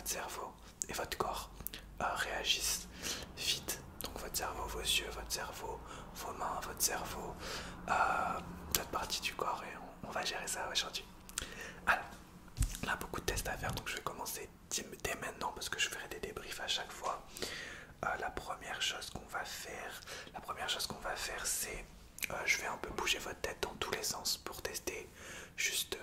votre cerveau et votre corps réagissent vite. Donc votre cerveau, vos yeux, votre cerveau, vos mains, votre cerveau, d'autres parties du corps et on va gérer ça aujourd'hui. Alors, on a beaucoup de tests à faire donc je vais commencer dès maintenant parce que je ferai des débriefs à chaque fois. La première chose qu'on va faire, c'est je vais un peu bouger votre tête dans tous les sens pour tester juste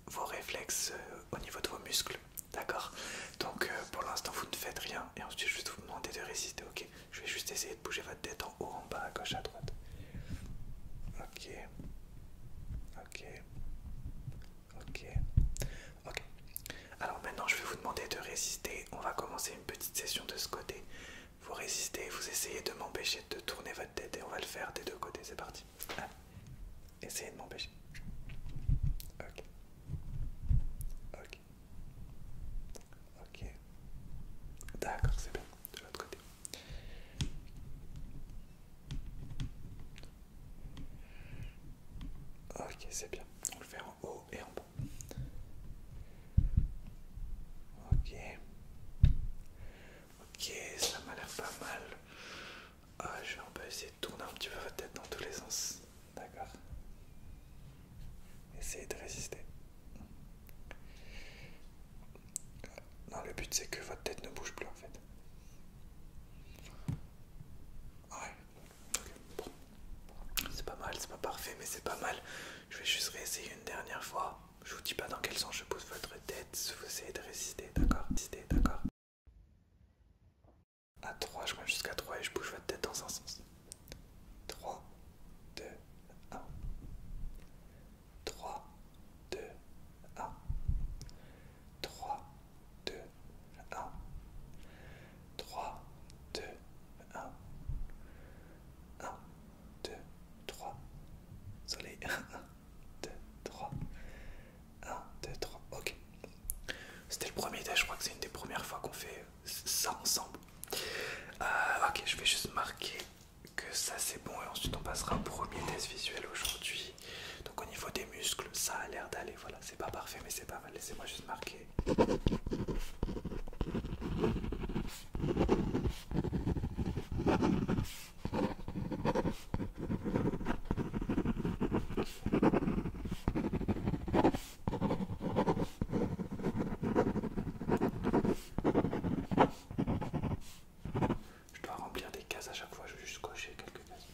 vos réflexes au niveau de vos muscles. D'accord. Donc pour l'instant vous ne faites rien et ensuite je vais vous demander de résister. Ok. Je vais juste essayer de bouger votre tête en haut, en bas, à gauche, à droite. Ok. Ok. Ok. Ok. Alors maintenant je vais vous demander de résister. On va commencer une petite session de ce côté. Vous résistez, vous essayez de m'empêcher de tourner votre tête et on va le faire des deux côtés. C'est parti. Allez. Essayez de m'empêcher. Ok. Ok. Ok. D'accord, c'est bien. De l'autre côté. Ok, c'est bien. On le fait en haut et en bas. Ok. Ok, ça m'a l'air pas mal. Je vais un peu essayer de tourner un petit peu votre tête dans tous les sens. D'accord. Essayez de résister. Non, le but c'est que votre tête ne bouge plus en fait. Ouais. Ok, bon. C'est pas mal, c'est pas parfait, mais c'est pas mal. Je vais juste réessayer une dernière fois. Je vous dis pas dans quel sens je pousse votre tête. Vous essayez de résister, d'accord? Résister, d'accord? À 3, je compte jusqu'à 3 et je bouge votre tête dans un sens. 3, 2, 1. 3, 2, 1. 3, 2, 1. 3, 2, 1. 1, 2, 3. Soleil. 1, 2, 3. 1, 2, 3. Ok. C'était le premier test, je crois que c'est une des premières fois qu'on fait ça ensemble. Ok, je vais juste marquer que ça c'est bon et ensuite on passera au premier test visuel aujourd'hui. Donc au niveau des muscles, ça a l'air d'aller. Voilà, c'est pas parfait mais c'est pas mal. Laissez-moi juste marquer. Je dois remplir des cases à chaque fois, je vais juste cocher quelques cases.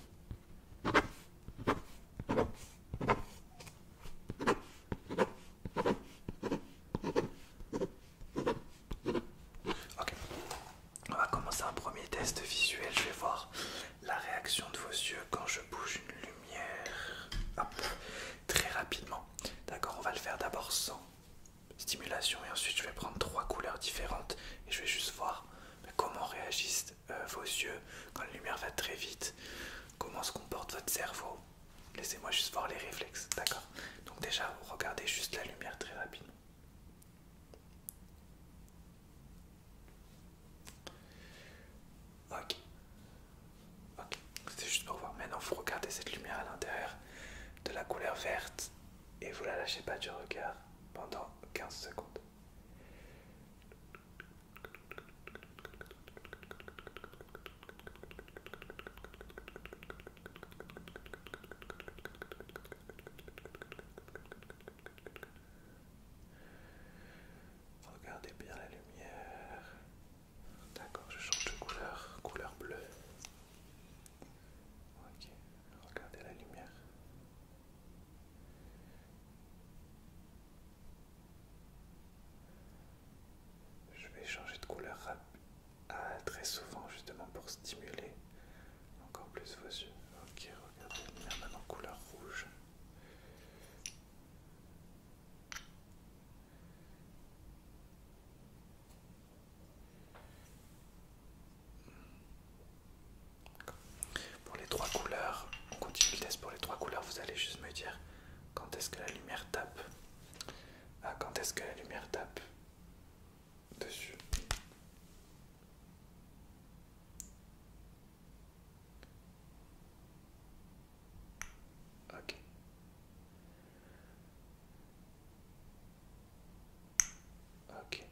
Ok, on va commencer un premier test visuel. Je vais voir la réaction de vos yeux quand je bouge une lumière. Hop, très rapidement. D'accord, on va le faire d'abord sans stimulation et ensuite je vais prendre 3 couleurs différentes et je vais juste voir comment réagissent vos yeux quand la lumière va très vite, comment se comporte votre cerveau. Laissez-moi juste voir les réflexes, d'accord? Donc déjà, regardez juste la lumière très rapidement. Ok, ok, c'était juste pour voir. Maintenant, vous regardez cette lumière à l'intérieur de la couleur verte et vous la lâchez pas du regard pendant 15 secondes. Regardez bien la lumière. D'accord, je change de couleur, couleur bleue. Ok, regardez la lumière. Je vais changer de couleur très souvent justement pour stimuler encore plus vos yeux. Ok, regardez la lumière maintenant couleur rouge. Pour les 3 couleurs, on continue le test pour les 3 couleurs, vous allez juste me dire quand est-ce que la lumière tape. Quand est-ce que la lumière tape dessus. Ok. Ok.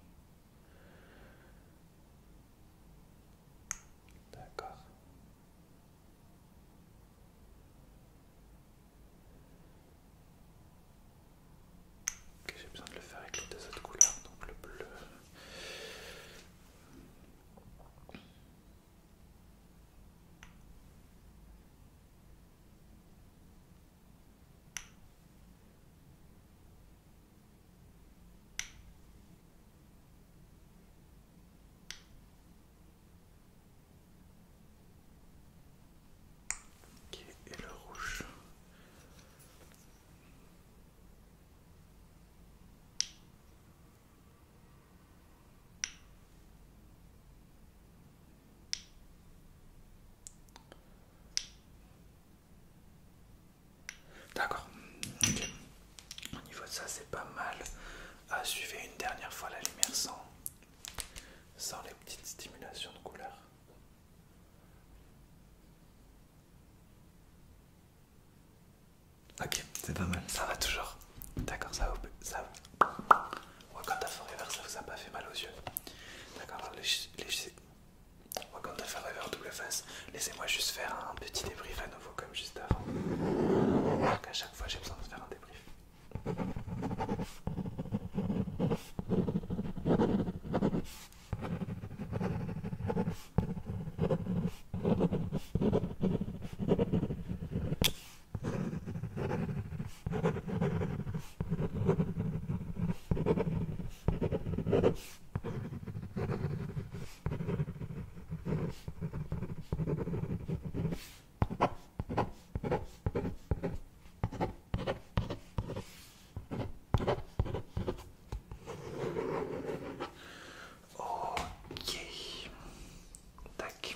ça c'est pas mal. Suivez une dernière fois la lumière sans les petites stimulations de couleurs. Ok, c'est pas mal. Ça va toujours. D'accord, ça va. Wakanda Forever, ça vous a pas fait mal aux yeux. D'accord, alors Wakanda Forever double face. Laissez-moi juste faire un petit débrief à nouveau comme juste avant. Donc à chaque fois j'ai besoin de faire un débrief. Ok. Tac.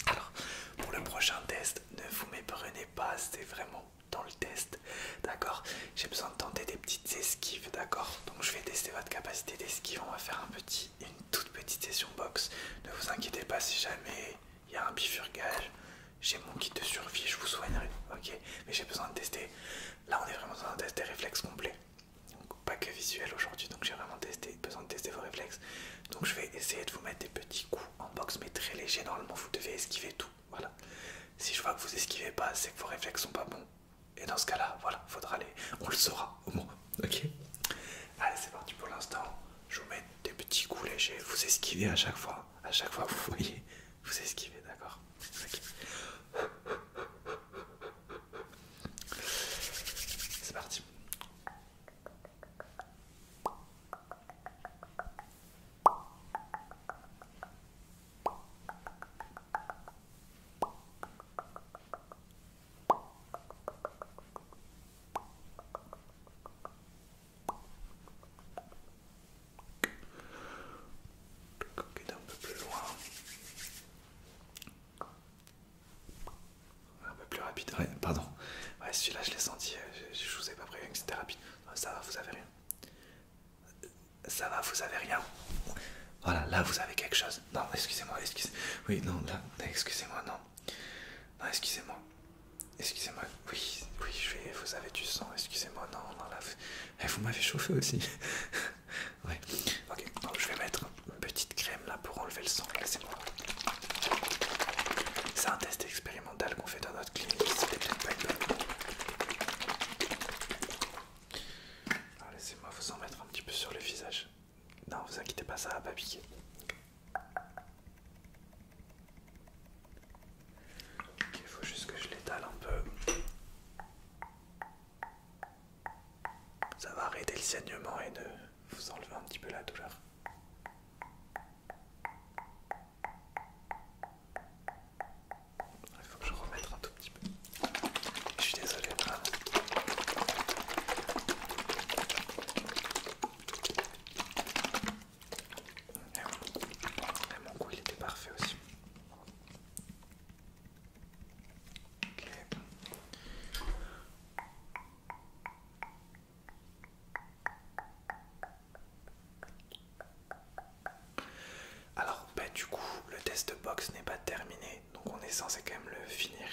Alors, pour le prochain test, ne vous méprenez pas, c'est vraiment dans le test, d'accord? J'ai besoin de tenter des petites esquives, d'accord? Donc je vais tester votre capacité d'esquive, on va faire une toute petite session boxe. Ne vous inquiétez pas si jamais il y a un bifurcage, j'ai mon kit de survie, je vous soignerai, ok? Mais j'ai besoin de tester, là on est vraiment dans un test des réflexes complets. Donc pas que visuel aujourd'hui, donc j'ai vraiment besoin de tester vos réflexes. Donc je vais essayer de vous mettre des petits coups en boxe mais très légers, normalement vous devez esquiver tout, voilà. Si je vois que vous esquivez pas, c'est que vos réflexes sont pas bons. Et dans ce cas-là, voilà, faudra aller, on le saura au moins, ok? Allez c'est parti pour l'instant, je vous mets des petits coups légers, vous esquivez à chaque fois vous voyez, vous esquivez, d'accord? Okay. C'est parti. Coquette un peu plus loin. Un peu plus rapide. Ouais, pardon. Ouais, celui-là je l'ai senti. Je vous ai pas prévu que c'était rapide. Ça va, vous avez rien. Ça va, vous avez rien. Voilà, là vous avez quelque chose. Non, excusez-moi, Oui, non, là, excusez-moi, non. Non, excusez-moi. Excusez-moi, oui, vous avez du sang, excusez-moi, non, là, vous m'avez chauffé aussi. Ouais, ok, donc je vais mettre une petite crème là pour enlever le sang, laissez-moi. C'est un test expérimental qu'on fait dans notre clinique, c'était peut-être pas une bonne. Alors laissez-moi vous en mettre un petit peu sur le visage. Non, vous inquiétez pas, ça va pas piquer. Ok, il faut juste que je l'étale un peu. Ça va arrêter le saignement et de vous enlever un petit peu la douleur. Il faut que je remette un tout petit peu. Je suis désolé, vraiment. Et mon coup il était parfait aussi. Ok. Alors, bah, du coup, le test de boxe n'est pas terminé, donc on est censé quand même le finir.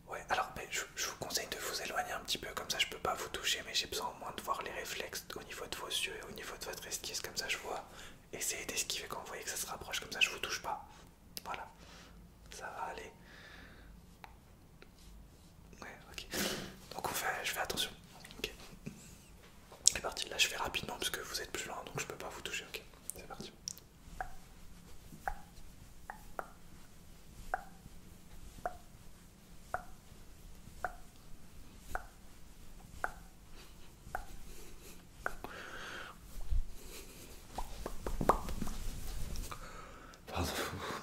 Ouais, alors bah, je vous conseille de vous éloigner un petit peu, comme ça je peux pas vous toucher, mais j'ai besoin au moins de voir les réflexes au niveau de vos yeux et au niveau de votre esquisse, comme ça je vois. Essayez d'esquiver quand vous voyez que ça se rapproche, comme ça je vous touche pas. Voilà, ça va aller. Ouais, ok. Donc je fais attention. Ok. C'est parti, là je fais rapidement parce que vous êtes plus loin, donc je peux pas vous toucher, ok. C'est parti.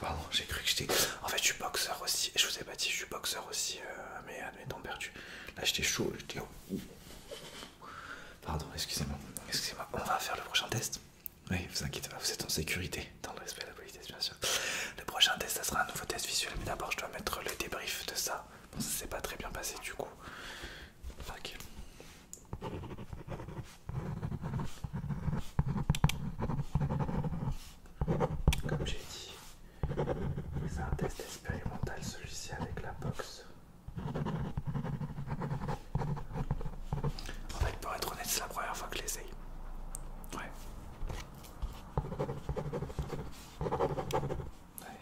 Pardon, j'ai cru que j'étais... En fait, je suis boxeur aussi. Je vous ai pas dit, je suis boxeur aussi, mais à mes temps perdus. Là, j'étais chaud, j'étais... Pardon, excusez-moi. On va faire le prochain test. Oui, vous inquiétez pas, vous êtes en sécurité, dans le respect de la politesse, bien sûr. Le prochain test, ça sera un nouveau test visuel, mais d'abord, je dois mettre le débrief de ça. Bon, ça s'est pas très bien passé, du coup. Ok. c'est la première fois que je l'essaye. Ouais. Ouais.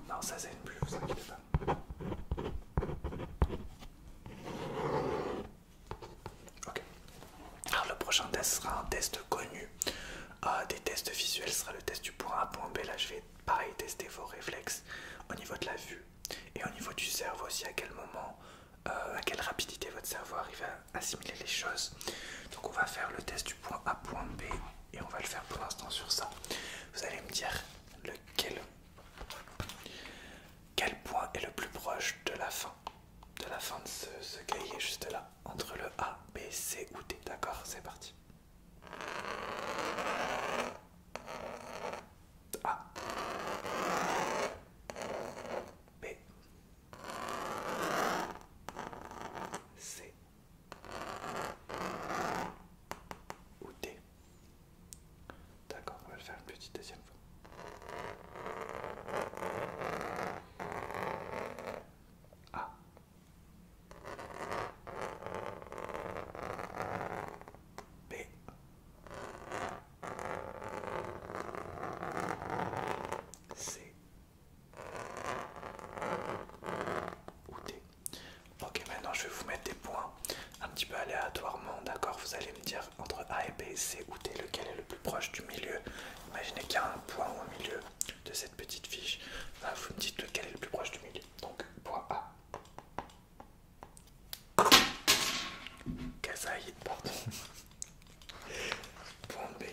Non, ça c'est plus, vous inquiétez pas. Ok. Alors le prochain test sera un test connu. Des tests visuels sera le test du point A, point B. Là je vais pareil tester vos réflexes au niveau de la vue et au niveau du cerveau aussi à quel moment, à quelle rapidité votre cerveau arrive à assimiler les choses. Donc on va faire le test du point A, point B et on va le faire pour l'instant sur ça. Vous allez me dire quel point est le plus proche de la fin de ce cahier juste là, entre le A, B, C ou D. D'accord, c'est parti. A, B, C ou D. D'accord, on va le faire une petite deuxième fois. A, B, C ou D. Ok, maintenant je vais vous mettre des points un petit peu aléatoirement, d'accord? Vous allez me dire entre A et B, C ou D, lequel est le plus proche du milieu. Imaginez qu'il y a un point au milieu de cette petite fiche. Là, vous me dites lequel est le plus proche du milieu. Donc, point A. Kazaï, pardon. Point B.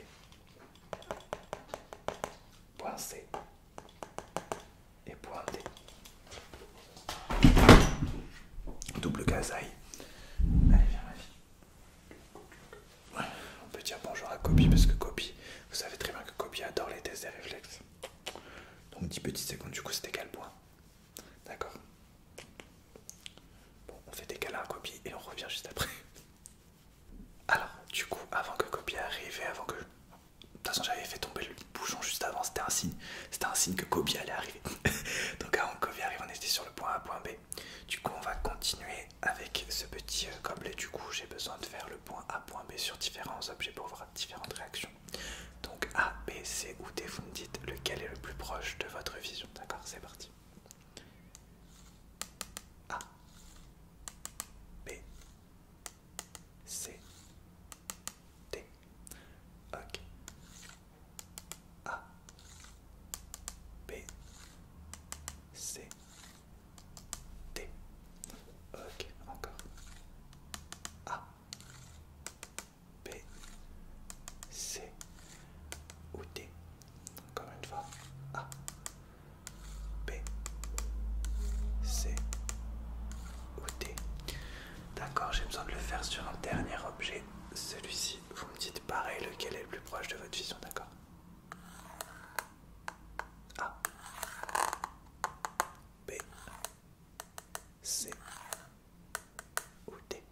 Point C. Et point D. Double Kazaï. Allez, viens ma fille. Ouais, on peut dire bonjour à Kobe parce que Kobe, vous savez très bien que Kobe adore les tests des réflexes. Donc 10 petites secondes, du coup c'était quel point? D'accord. Bon, on fait des câlins à Kobe et on revient juste après. Alors, du coup, avant que Kobe arrive et avant que... De toute façon, j'avais fait tomber le bouchon juste avant, c'était un signe. C'était un signe que Kobe allait arriver. Donc avant que Kobe arrive, on était sur le point A, point B. Du coup, on va continuer avec ce petit gobelet. Du coup, j'ai besoin de faire le point A, point B sur différents objets pour voir différentes réactions. Donc A, B, C ou D, vous me dites lequel est le plus proche de votre vision. D'accord, c'est parti. A, B, C, D. Ok. A, B, C, D. Ok, encore. A, B, C ou D. Encore une fois. A, B, C ou D. D'accord, j'ai besoin de le faire sur un dernier objet. Celui-ci, vous me dites pareil lequel est le plus proche de votre vision, d'accord? A, B, C ou D.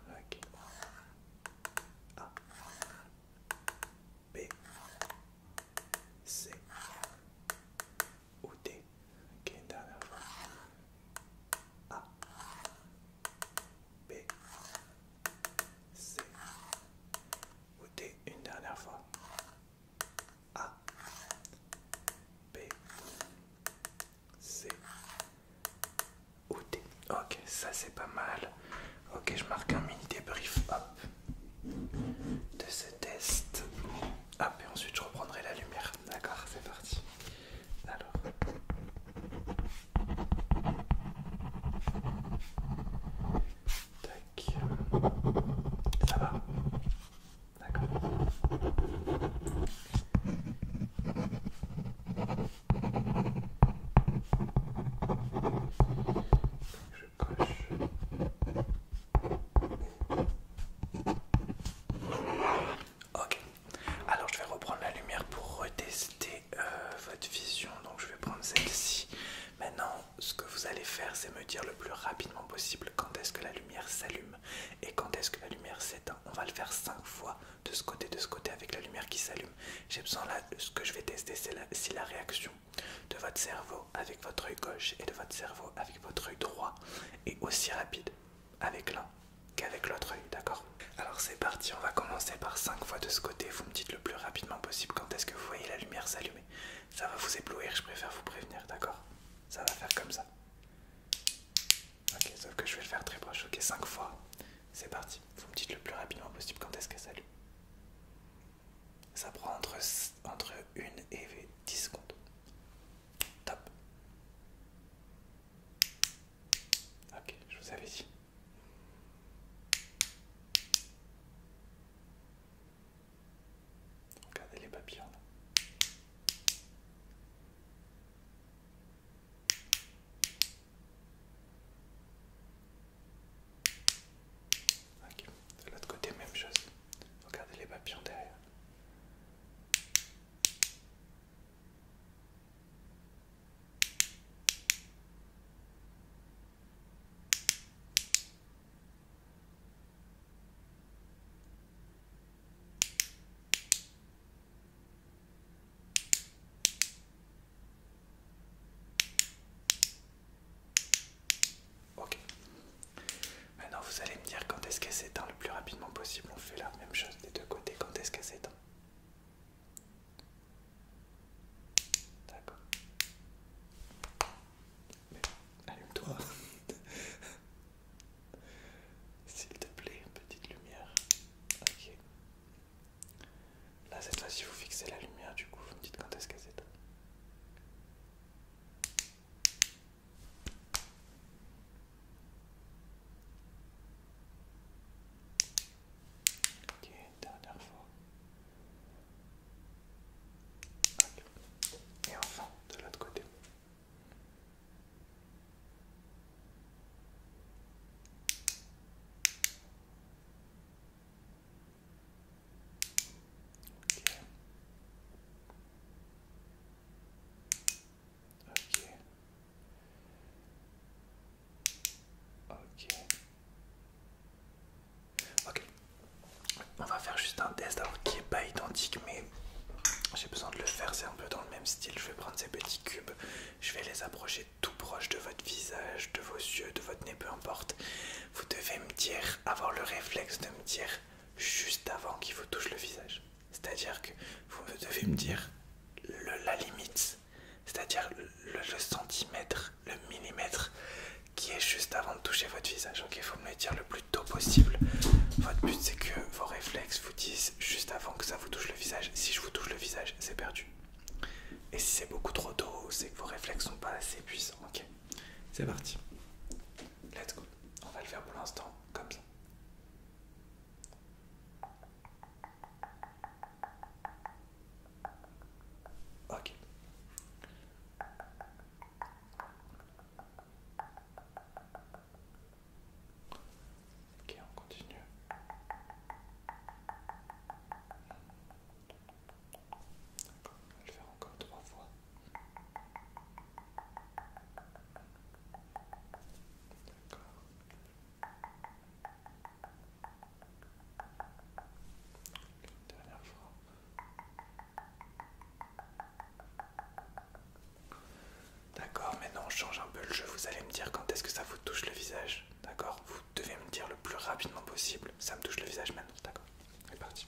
Ok. A, B, C ou D. Ok, une dernière fois. A, B, C ou D. Une dernière fois. A, B, C ou D. Ok, ça c'est pas mal. Ok, je marque un mini débrief, hop, de ce test. Hop, et ensuite je reprendrai la lumière. D'accord, c'est parti. Alors. Tac. Ça va? D'accord. Je coche. Ok. Alors je vais reprendre la lumière pour retester votre vision. Donc je vais prendre celle-ci. Maintenant, ce que vous allez faire, c'est me dire le plus rapidement possible quand est-ce que la lumière s'allume et quand est-ce que la lumière s'éteint. On va le faire 5 fois de ce côté avec la lumière qui s'allume. J'ai besoin là, ce que je vais tester, c'est la réaction de votre cerveau avec votre œil gauche et de votre cerveau avec votre œil droit est aussi rapide avec l'un qu'avec l'autre œil, d'accord? c'est parti, on va commencer par 5 fois de ce côté. Vous me dites le plus rapidement possible quand est-ce que vous voyez la lumière s'allumer. Ça va vous éblouir, je préfère vous prévenir, d'accord? Ça va faire comme ça. Ok, sauf que je vais le faire très proche. Ok, 5 fois. C'est parti. Vous me dites le plus rapidement possible quand est-ce qu'elle s'allume. Ça prend entre 1 et 10 secondes. Top. Ok, je vous avais dit. Regardez les papillons là. Ok, de l'autre côté, même chose. Regardez les papillons derrière. Ok. Maintenant, vous allez me dire quand est-ce qu'elle s'éteint le plus rapidement possible. On fait la même chose des deux côtés. Quand est-ce qu'elle s'éteint? D'accord. Mais allume-toi. S'il te plaît, petite lumière. Ok. Là, cette fois-ci, vous fixez la lumière. Du coup, vous me dites quand est-ce qu'elle s'éteint. Ok, dernière fois. Ok. Et enfin, de l'autre côté. Ok. Ok. Ok. Ok. On va faire juste un test alors qui est pas identique, mais j'ai besoin de le faire, c'est un peu dans le même style. Je vais prendre ces petits cubes, je vais les approcher tout proche de votre visage, de vos yeux, de votre nez, peu importe. Vous devez me dire, avoir le réflexe de me dire juste avant qu'il vous touche le visage. C'est-à-dire que vous devez me dire la limite, c'est-à-dire le centimètre, le millimètre qui est juste avant de toucher votre visage. Ok, il faut me le dire le plus tôt possible. Votre but c'est que vos réflexes vous disent juste avant que ça vous touche le visage. Si je vous touche le visage, c'est perdu. Et si c'est beaucoup trop tôt, c'est que vos réflexes sont pas assez puissants. Ok, c'est parti. Let's go. On va le faire pour l'instant comme ça. Ok. Ok, on continue. D'accord, on va le faire encore 3 fois. D'accord. Dernière fois. D'accord, maintenant on change un peu le jeu. Vous allez me dire quand est-ce que ça vous touche le visage. D'accord? Vous devez me dire le plus rapidement possible. Ça me touche le visage maintenant. D'accord? C'est parti.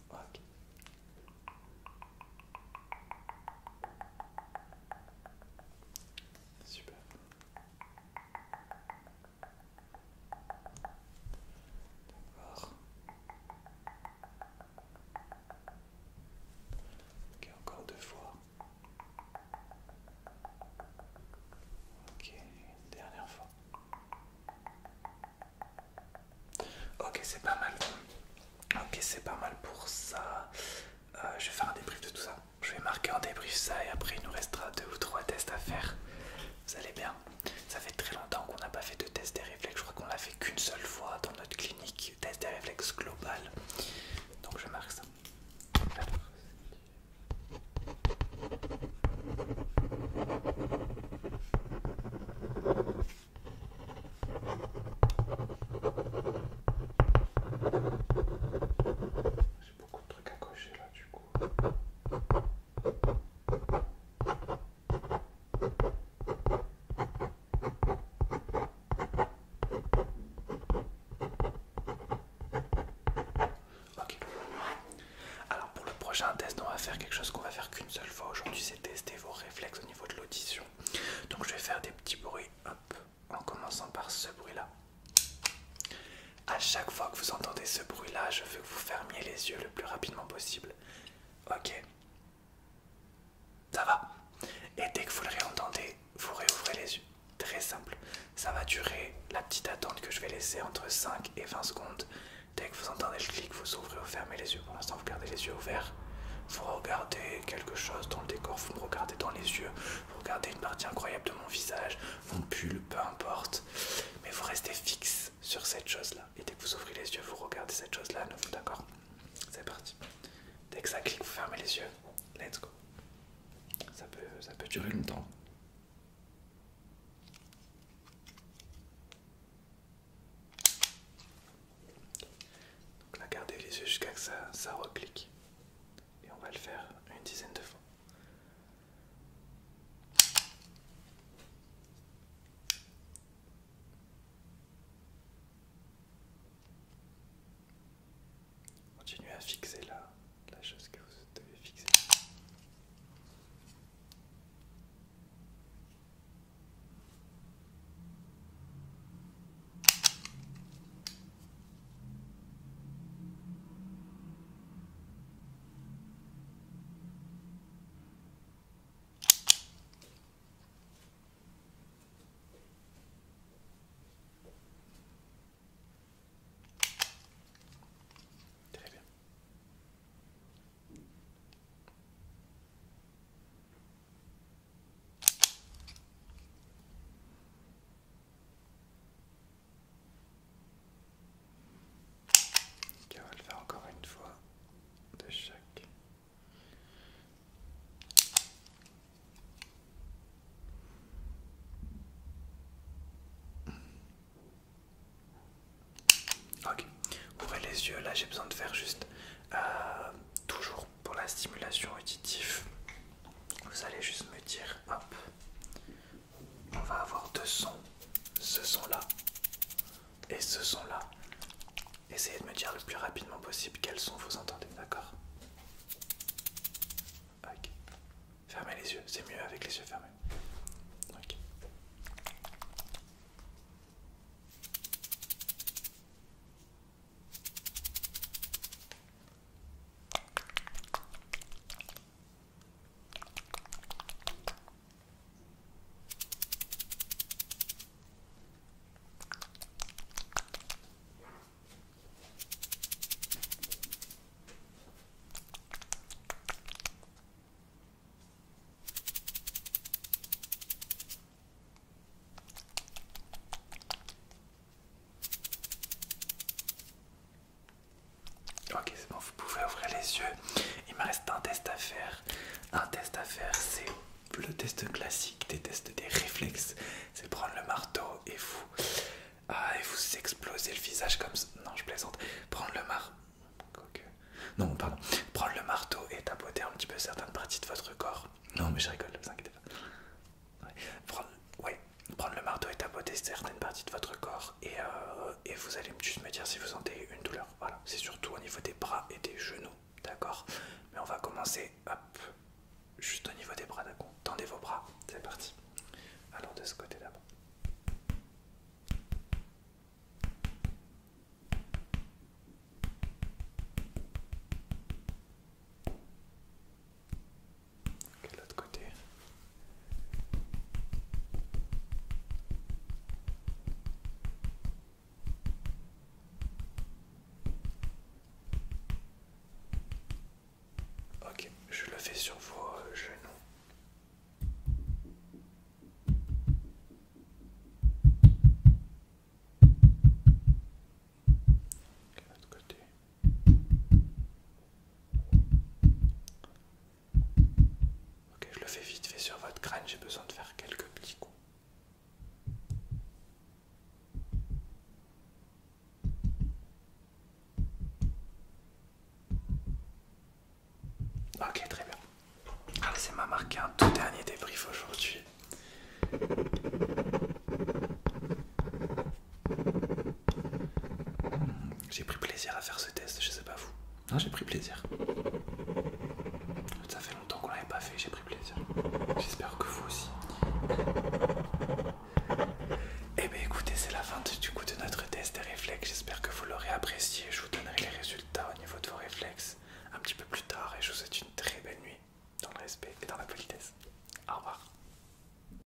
Ok. Super. D'accord. Ok, encore 2 fois. Ok. faire des petits bruits, hop, en commençant par ce bruit-là. À chaque fois que vous entendez ce bruit-là, je veux que vous fermiez les yeux le plus rapidement possible. Ok. Ça va. Et dès que vous le réentendez, vous réouvrez les yeux. Très simple. Ça va durer la petite attente que je vais laisser entre 5 et 20 secondes. Dès que vous entendez le clic, vous ouvrez ou fermez les yeux. Pour l'instant, vous gardez les yeux ouverts. Vous regardez quelque chose dans le décor, vous me regardez dans les yeux, vous regardez une partie incroyable de mon visage, mon pull, peu importe. Mais vous restez fixe sur cette chose-là. Et dès que vous ouvrez les yeux, vous regardez cette chose-là à nouveau, d'accord? C'est parti. Dès que ça clique, vous fermez les yeux. Let's go. Ça peut durer longtemps. Donc là, gardez les yeux jusqu'à que ça reclique. Et on va le faire une dizaine de fois. Continuez à fixer la chose que vous devez fixer. Très bien. Ok, on va le faire encore une fois de chaque. Ok, ouvrez les yeux. Là, j'ai besoin de faire juste toujours pour la stimulation auditive. Vous allez juste me dire, hop, on va avoir deux sons, ce son là et ce son là. Essayez de me dire le plus rapidement possible quels sons vous entendez, d'accord? Ok. Fermez les yeux, c'est mieux avec les yeux fermés. Ok. Ok, c'est bon, vous pouvez ouvrir les yeux. Il me reste un test à faire. Un test à faire, c'est le test classique des tests des réflexes. C'est prendre le marteau et vous exploser le visage comme ça. Non, je plaisante. Prendre le marteau. Non, pardon. Prendre le marteau et tapoter un petit peu certaines parties de votre corps. Non, mais je rigole, ne vous inquiétez pas. Ouais. Prendre le marteau et tapoter certaines parties de votre corps et vous allez juste me dire si vous sentez une douleur. Voilà, c'est surtout au niveau des bras et des genoux, d'accord? Mais on va commencer, hop, juste au niveau des bras, d'accord? Tendez vos bras, c'est parti. Alors de ce côté d'abord. Ok, l'autre côté. Ok, je le fais sur vos genoux. Ok, l'autre côté. Ok, je le fais vite fait sur votre crâne, j'ai besoin de faire quelques petits coups. Ok, très bien. Laissez-moi marquer un tout dernier débrief aujourd'hui. J'ai pris plaisir à faire ce test, je sais pas vous. Non, j'ai pris plaisir. Ça fait longtemps qu'on l'avait pas fait, j'ai pris plaisir. J'espère que vous aussi. réflexes. J'espère que vous l'aurez apprécié. Je vous donnerai les résultats au niveau de vos réflexes un petit peu plus tard et je vous souhaite une très belle nuit dans le respect et dans la politesse. Au revoir.